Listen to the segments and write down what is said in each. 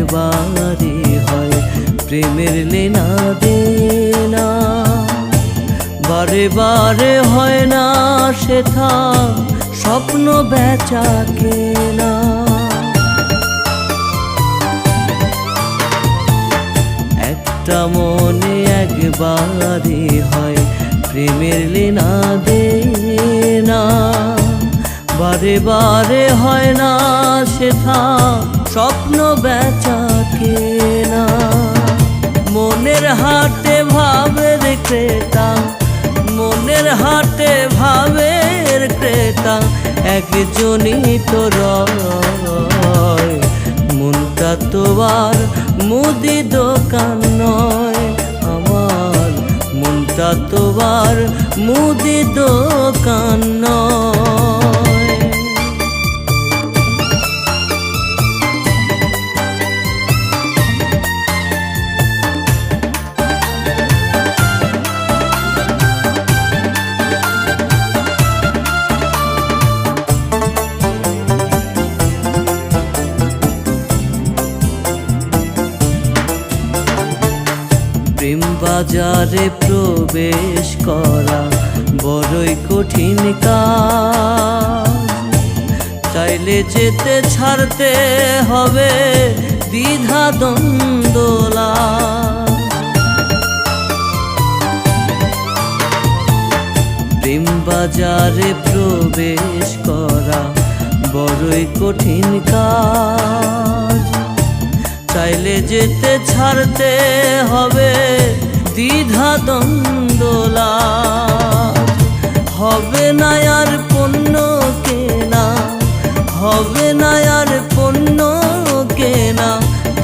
একবারই হয় প্রেমের লেনা দেনা, বারে বারে হয় না সেথা স্বপ্ন বেচা কেনা। একটা মনে একবারই হয় প্রেমের লেনা দেনা, বারে বারে হয় না সেথা স্বপ্ন বেচা কেনা। মনের হাটে ভাবের ক্রেতা, মনের হাটে ভাবের ক্রেতা একজনই তো রয়। মনটা তো আর মুদি দোকান নয় আমার, মনটা তো আর মুদি দোকান নয়। প্রেম বাজারে প্রবেশ করা বড়ই কঠিন কাজ, চাইলে যেতে ছাড়তে হবে দ্বিধা দ্বন্দ্বলা। প্রেম বাজারে প্রবেশ করা বড়ই কঠিন কাজ, চাইলে যেতে ছাড়তে হবে দ্বিধা দ্বন্দ্বলা। হবে না আর পণ্য কেনা, হবে না আর পণ্য কেনা,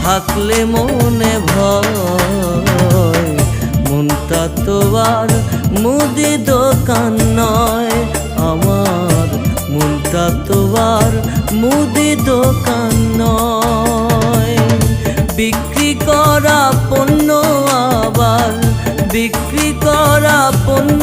থাকলে মনে ভয়। মনটা তো আর মুদি দোকান নয় আমার, মনটা তো আর মুদি দোকান নয়। বিক্রি করা পণ্য আবার বিক্রি করা পণ্য